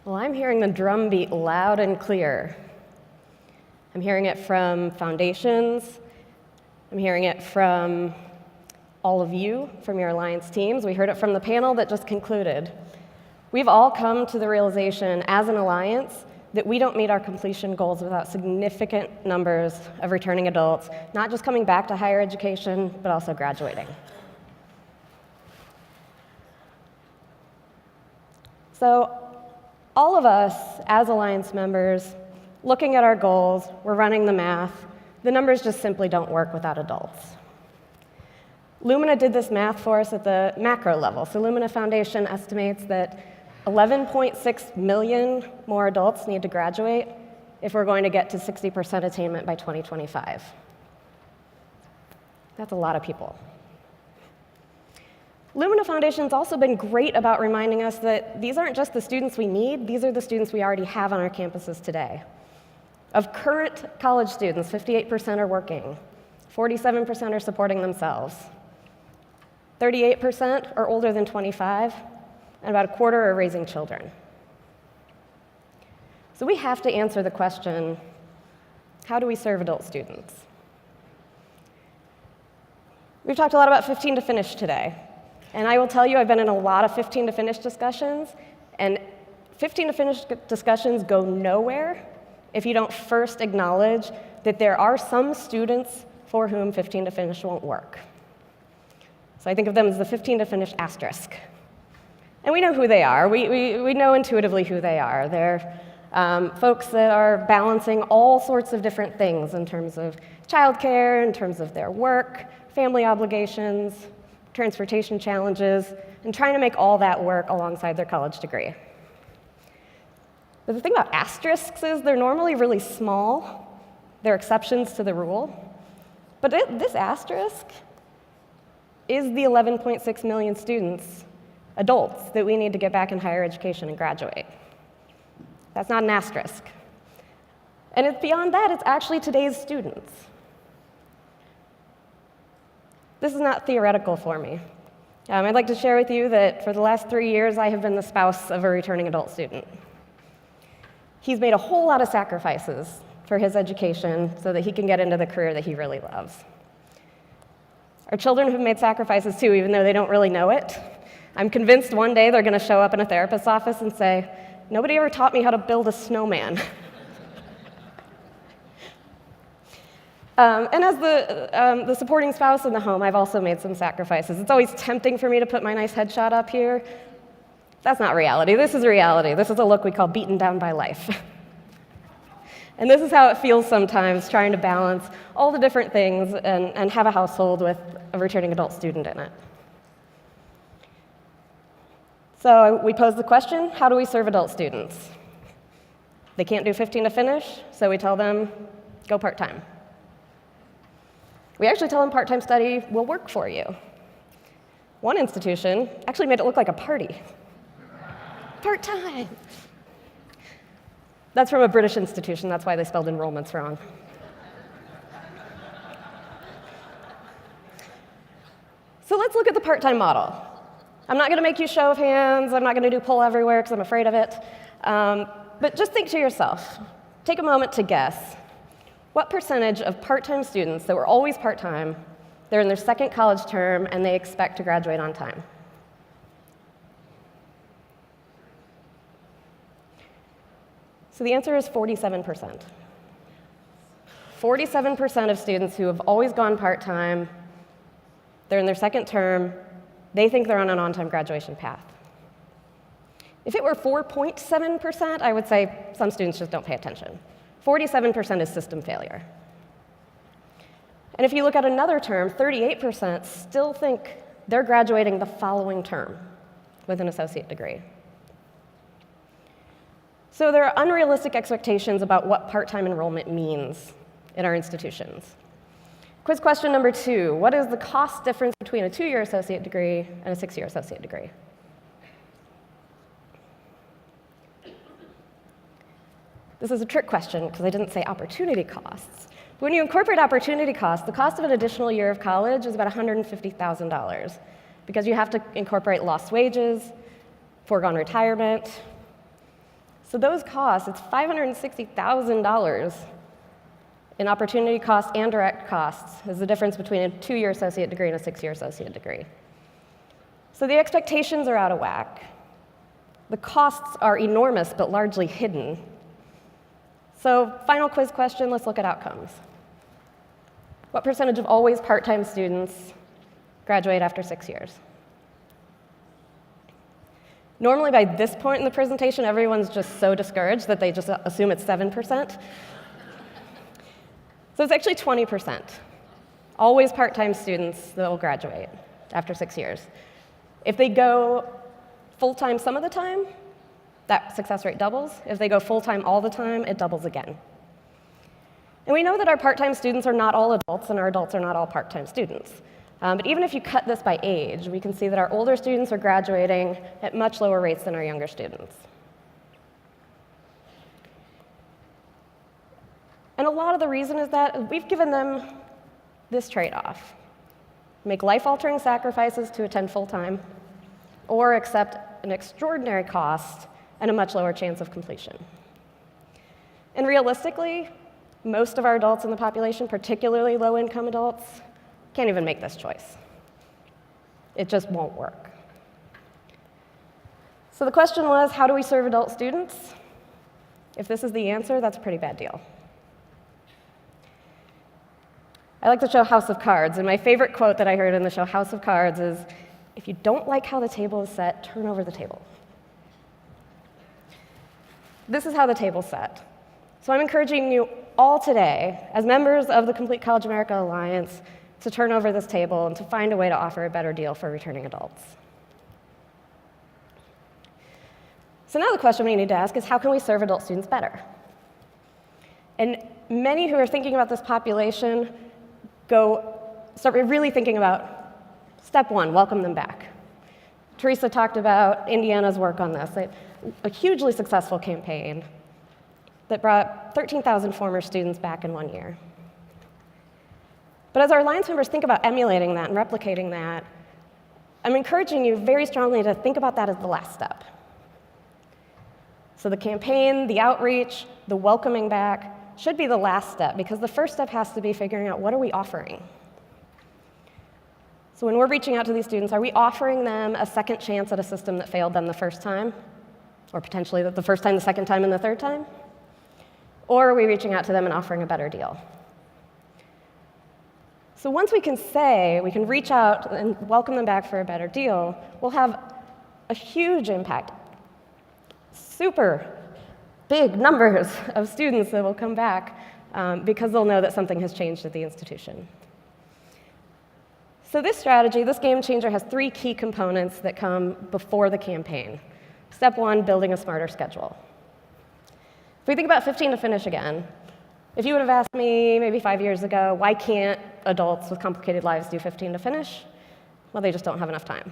Well, I'm hearing the drumbeat loud and clear. I'm hearing it from foundations. I'm hearing it from all of you, from your Alliance teams. We heard it from the panel that just concluded. We've all come to the realization as an Alliance that we don't meet our completion goals without significant numbers of returning adults, not just coming back to higher education, but also graduating. So all of us as Alliance members, looking at our goals, we're running the math, the numbers just simply don't work without adults. Lumina did this math for us at the macro level. So Lumina Foundation estimates that 11.6 million more adults need to graduate if we're going to get to 60% attainment by 2025. That's a lot of people. Lumina Foundation's also been great about reminding us that these aren't just the students we need, these are the students we already have on our campuses today. Of current college students, 58% are working, 47% are supporting themselves, 38% are older than 25, and about a quarter are raising children. So we have to answer the question, how do we serve adult students? We've talked a lot about 15 to finish today. And I will tell you, I've been in a lot of 15 to finish discussions, and 15 to finish discussions go nowhere if you don't first acknowledge that there are some students for whom 15 to finish won't work. So I think of them as the 15 to finish asterisk. And we know who they are. We know intuitively who they are. They're folks that are balancing all sorts of different things in terms of childcare, in terms of their work, family obligations, transportation challenges, and trying to make all that work alongside their college degree. But the thing about asterisks is they're normally really small. They're exceptions to the rule. But this asterisk is the 11.6 million students, adults, that we need to get back in higher education and graduate. That's not an asterisk. And it's beyond that, it's actually today's students. This is not theoretical for me. I'd like to share with you that for the last 3 years, I have been the spouse of a returning adult student. He's made a whole lot of sacrifices for his education so that he can get into the career that he really loves. Our children have made sacrifices too, even though they don't really know it. I'm convinced one day they're going to show up in a therapist's office and say, "Nobody ever taught me how to build a snowman." And as the supporting spouse in the home, I've also made some sacrifices. It's always tempting for me to put my nice headshot up here. That's not reality. This is reality. This is a look we call beaten down by life. And this is how it feels sometimes, trying to balance all the different things and have a household with a returning adult student in it. So we pose the question, how do we serve adult students? They can't do 15 to finish, so we tell them, go part-time. We actually tell them part-time study will work for you. One institution actually made it look like a party. Part-time. That's from a British institution, that's why they spelled enrollments wrong. So let's look at the part-time model. I'm not going to make you show of hands, I'm not going to do poll everywhere because I'm afraid of it. But just think to yourself, take a moment to guess. What percentage of part-time students that were always part-time, they're in their second college term and they expect to graduate on time? So the answer is 47%. 47% of students who have always gone part-time, they're in their second term, they think they're on an on-time graduation path. If it were 4.7%, I would say some students just don't pay attention. 47% is system failure. And if you look at another term, 38% still think they're graduating the following term with an associate degree. So there are unrealistic expectations about what part-time enrollment means in our institutions. Quiz question number 2, what is the cost difference between a 2-year associate degree and a 6-year associate degree? This is a trick question because I didn't say opportunity costs. When you incorporate opportunity costs, the cost of an additional year of college is about $150,000 because you have to incorporate lost wages, foregone retirement. So those costs, it's $560,000 in opportunity costs and direct costs is the difference between a 2-year associate degree and a 6-year associate degree. So the expectations are out of whack. The costs are enormous, but largely hidden. So final quiz question, let's look at outcomes. What percentage of always part-time students graduate after 6 years? Normally by this point in the presentation, everyone's just so discouraged that they just assume it's 7%. So it's actually 20%. Always part-time students that will graduate after 6 years. If they go full-time some of the time, that success rate doubles. If they go full-time all the time, it doubles again. And we know that our part-time students are not all adults, and our adults are not all part-time students. But even if you cut this by age, we can see that our older students are graduating at much lower rates than our younger students. And a lot of the reason is that we've given them this trade-off: make life-altering sacrifices to attend full-time, or accept an extraordinary cost and a much lower chance of completion. And realistically, most of our adults in the population, particularly low-income adults, can't even make this choice. It just won't work. So the question was, how do we serve adult students? If this is the answer, that's a pretty bad deal. I like the show House of Cards, and my favorite quote that I heard in the show House of Cards is, "If you don't like how the table is set, turn over the table." This is how the table's set. So I'm encouraging you all today, as members of the Complete College America Alliance, to turn over this table and to find a way to offer a better deal for returning adults. So now the question we need to ask is, how can we serve adult students better? And many who are thinking about this population start really thinking about step one, welcome them back. Teresa talked about Indiana's work on this, a hugely successful campaign that brought 13,000 former students back in 1 year. But as our Alliance members think about emulating that and replicating that, I'm encouraging you very strongly to think about that as the last step. So the campaign, the outreach, the welcoming back should be the last step, because the first step has to be figuring out, what are we offering? So when we're reaching out to these students, are we offering them a second chance at a system that failed them the first time? Or potentially the first time, the second time, and the third time? Or are we reaching out to them and offering a better deal? So once we can reach out and welcome them back for a better deal, we'll have a huge impact. Super big numbers of students that will come back because they'll know that something has changed at the institution. So this strategy, this game changer, has 3 key components that come before the campaign. Step 1, building a smarter schedule. If we think about 15 to finish again, if you would have asked me maybe 5 years ago, why can't adults with complicated lives do 15 to finish? Well, they just don't have enough time.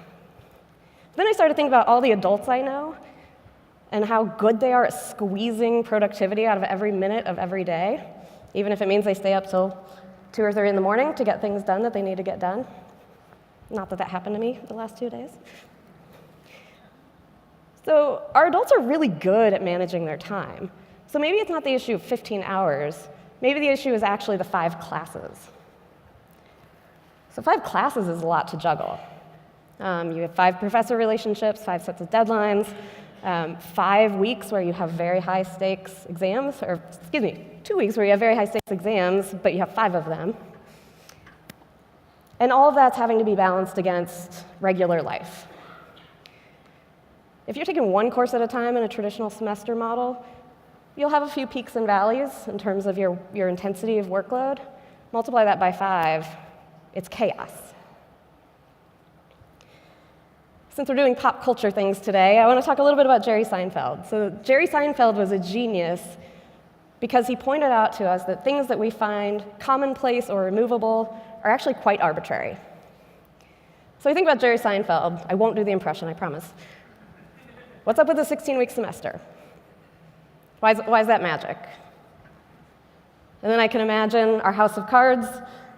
Then I started thinking about all the adults I know and how good they are at squeezing productivity out of every minute of every day, even if it means they stay up till 2 or 3 in the morning to get things done that they need to get done. Not that that happened to me the last 2 days. So our adults are really good at managing their time. So maybe it's not the issue of 15 hours. Maybe the issue is actually the 5 classes. So 5 classes is a lot to juggle. You have 5 professor relationships, 5 sets of deadlines, 5 weeks where you have very high stakes exams, 2 weeks where you have very high stakes exams, but you have 5 of them. And all of that's having to be balanced against regular life. If you're taking 1 course at a time in a traditional semester model, you'll have a few peaks and valleys in terms of your intensity of workload. Multiply that by 5, it's chaos. Since we're doing pop culture things today, I want to talk a little bit about Jerry Seinfeld. So Jerry Seinfeld was a genius because he pointed out to us that things that we find commonplace or removable are actually quite arbitrary. So I think about Jerry Seinfeld. I won't do the impression, I promise. What's up with the 16-week semester? Why is that magic? And then I can imagine our House of Cards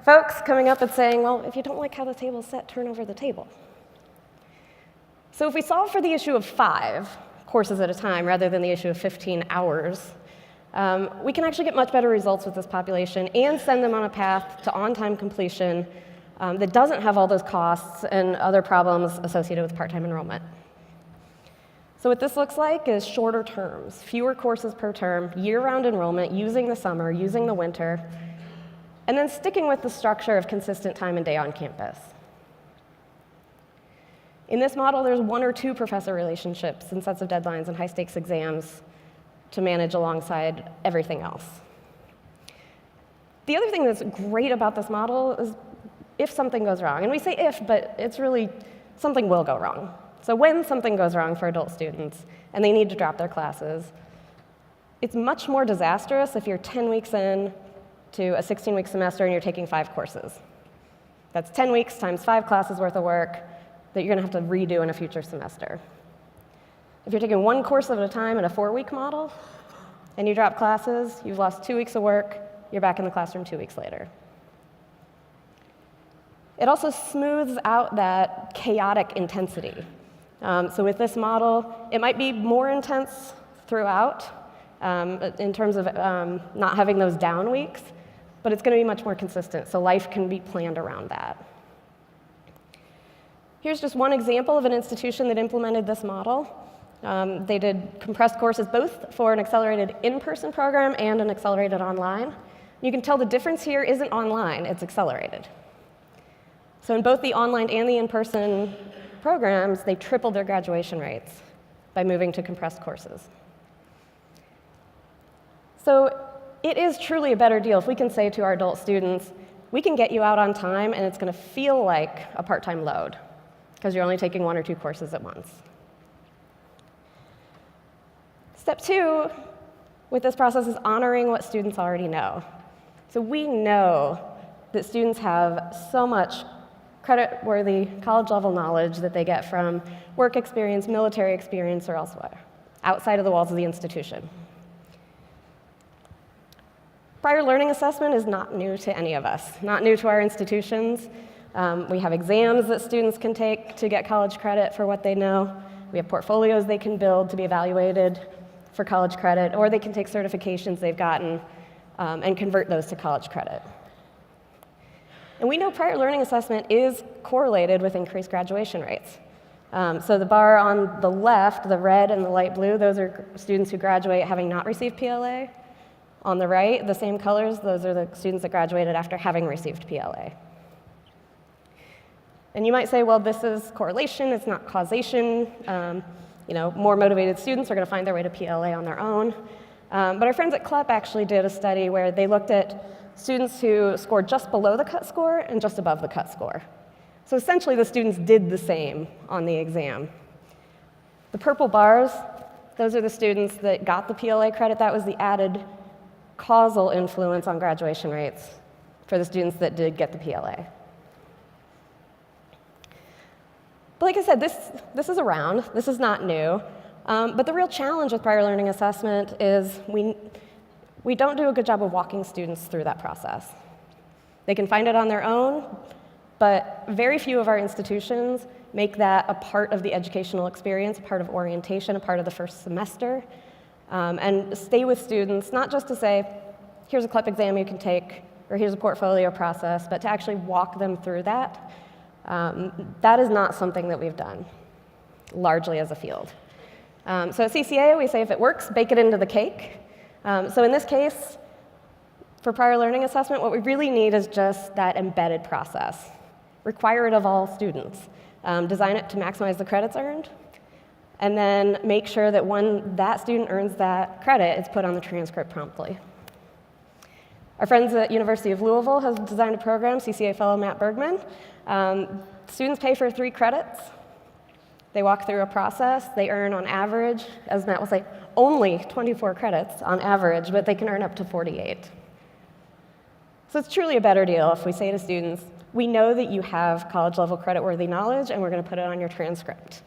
folks coming up and saying, well, if you don't like how the table's set, turn over the table. So if we solve for the issue of 5, courses at a time rather than the issue of 15 hours, we can actually get much better results with this population and send them on a path to on-time completion that doesn't have all those costs and other problems associated with part-time enrollment. So what this looks like is shorter terms, fewer courses per term, year-round enrollment, using the summer, using the winter, and then sticking with the structure of consistent time and day on campus. In this model, there's 1 or 2 professor relationships and sets of deadlines and high-stakes exams to manage alongside everything else. The other thing that's great about this model is if something goes wrong, and we say if, but it's really something will go wrong. So when something goes wrong for adult students and they need to drop their classes, it's much more disastrous if you're 10 weeks in to a 16-week semester and you're taking 5 courses. That's 10 weeks times 5 classes worth of work that you're going to have to redo in a future semester. If you're taking 1 course at a time in a 4-week model and you drop classes, you've lost 2 weeks of work, you're back in the classroom 2 weeks later. It also smooths out that chaotic intensity. So with this model, it might be more intense throughout in terms of not having those down weeks, but it's going to be much more consistent, so life can be planned around that. Here's just one example of an institution that implemented this model. They did compressed courses both for an accelerated in-person program and an accelerated online. You can tell the difference here isn't online, it's accelerated. So in both the online and the in-person programs, they tripled their graduation rates by moving to compressed courses. So it is truly a better deal if we can say to our adult students, we can get you out on time and it's going to feel like a part-time load because you're only taking 1 or 2 courses at once. Step 2 with this process is honoring what students already know. So we know that students have so much credit-worthy college-level knowledge that they get from work experience, military experience, or elsewhere, outside of the walls of the institution. Prior learning assessment is not new to any of us, not new to our institutions. We have exams that students can take to get college credit for what they know. We have portfolios they can build to be evaluated for college credit, or they can take certifications they've gotten and convert those to college credit. And we know prior learning assessment is correlated with increased graduation rates. So the bar on the left, the red and the light blue, those are students who graduate having not received PLA. On the right, the same colors, those are the students that graduated after having received PLA. And you might say, well, this is correlation, it's not causation. More motivated students are going to find their way to PLA on their own. But our friends at CLEP actually did a study where they looked at students who scored just below the cut score and just above the cut score. So essentially, the students did the same on the exam. The purple bars, those are the students that got the PLA credit. That was the added causal influence on graduation rates for the students that did get the PLA. But like I said, this is around. This is not new. But the real challenge with prior learning assessment is we don't do a good job of walking students through that process. They can find it on their own, but very few of our institutions make that a part of the educational experience, a part of orientation, a part of the first semester, and stay with students, not just to say, here's a CLEP exam you can take, or here's a portfolio process, but to actually walk them through that. That is not something that we've done, largely as a field. So at CCA, we say if it works, bake it into the cake. So in this case, for prior learning assessment, what we really need is just that embedded process. Require it of all students. Design it to maximize the credits earned, and then make sure that when that student earns that credit, it's put on the transcript promptly. Our friends at University of Louisville have designed a program, CCA fellow Matt Bergman. Students pay for 3 credits. They walk through a process. They earn on average, as Matt will say, only 24 credits on average, but they can earn up to 48. So it's truly a better deal if we say to students, we know that you have college-level credit-worthy knowledge, and we're going to put it on your transcript.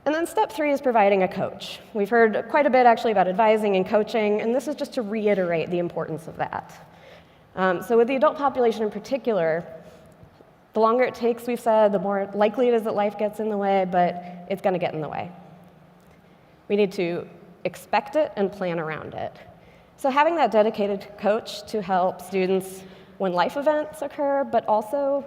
And then step 3 is providing a coach. We've heard quite a bit, actually, about advising and coaching, and this is just to reiterate the importance of that. So with the adult population in particular, the longer it takes, we've said, the more likely it is that life gets in the way, but it's going to get in the way. We need to expect it and plan around it. So having that dedicated coach to help students when life events occur, but also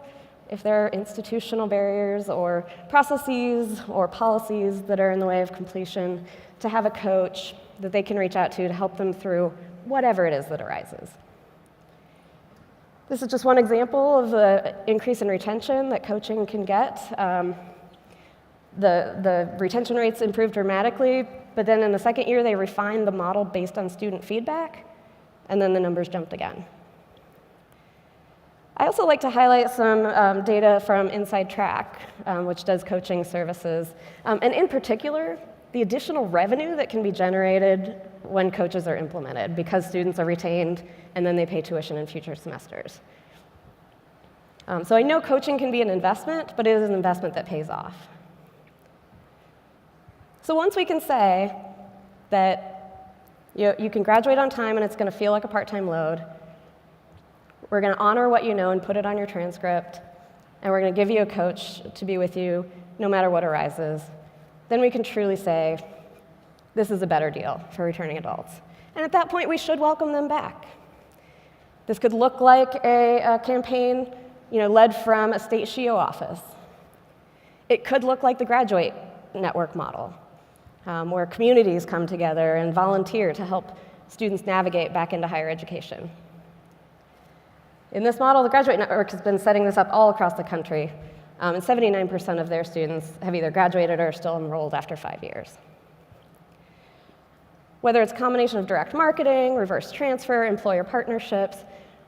if there are institutional barriers or processes or policies that are in the way of completion, to have a coach that they can reach out to help them through whatever it is that arises. This is just one example of the increase in retention that coaching can get. The retention rates improved dramatically, but then in the second year, they refined the model based on student feedback, and then the numbers jumped again. I also like to highlight some data from Inside Track, which does coaching services, and in particular, the additional revenue that can be generated when coaches are implemented because students are retained and then they pay tuition in future semesters. So I know coaching can be an investment, but it is an investment that pays off. So once we can say that you can graduate on time and it's going to feel like a part-time load, we're going to honor what you know and put it on your transcript, and we're going to give you a coach to be with you no matter what arises, then we can truly say, this is a better deal for returning adults. And at that point, we should welcome them back. This could look like a campaign led from a state SHIO office. It could look like the Graduate Network model, where communities come together and volunteer to help students navigate back into higher education. In this model, the Graduate Network has been setting this up all across the country, and 79% of their students have either graduated or are still enrolled after 5 years. Whether it's a combination of direct marketing, reverse transfer, employer partnerships,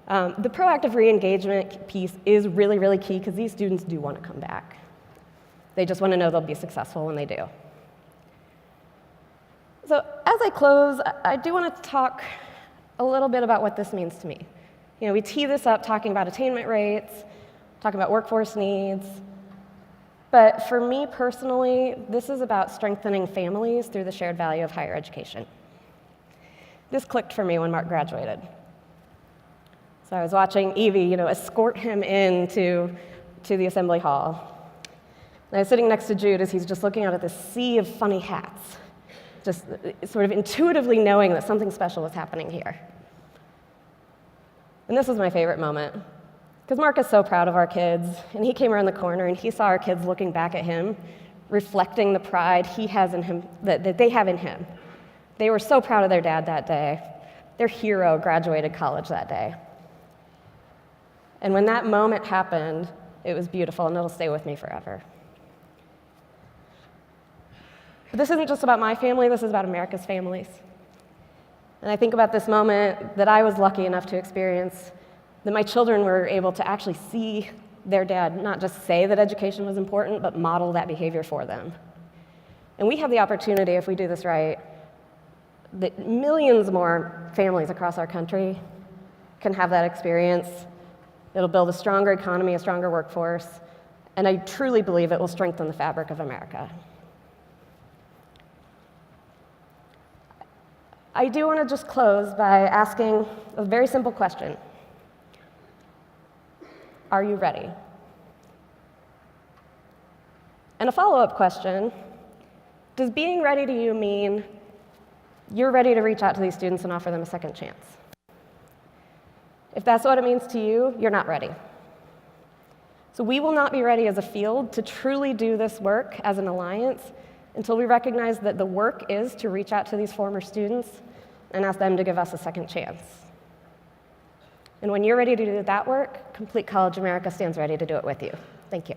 the proactive re-engagement piece is really, really key because these students do want to come back. They just want to know they'll be successful when they do. So as I close, I do want to talk a little bit about what this means to me. We tee this up talking about attainment rates, talking about workforce needs, but for me personally, this is about strengthening families through the shared value of higher education. This clicked for me when Mark graduated. So I was watching Evie, escort him into the assembly hall. And I was sitting next to Jude as he's just looking out at this sea of funny hats, just sort of intuitively knowing that something special was happening here. And this was my favorite moment, because Mark is so proud of our kids, and he came around the corner and he saw our kids looking back at him, reflecting the pride he has in him, that they have in him. They were so proud of their dad that day. Their hero graduated college that day. And when that moment happened, it was beautiful, and it'll stay with me forever. But this isn't just about my family, this is about America's families. And I think about this moment that I was lucky enough to experience, that my children were able to actually see their dad not just say that education was important, but model that behavior for them. And we have the opportunity, if we do this right, that millions more families across our country can have that experience. It'll build a stronger economy, a stronger workforce, and I truly believe it will strengthen the fabric of America. I do want to just close by asking a very simple question. Are you ready? And a follow-up question, does being ready to you mean you're ready to reach out to these students and offer them a second chance? If that's what it means to you, you're not ready. So we will not be ready as a field to truly do this work as an alliance until we recognize that the work is to reach out to these former students and ask them to give us a second chance. And when you're ready to do that work, Complete College America stands ready to do it with you. Thank you.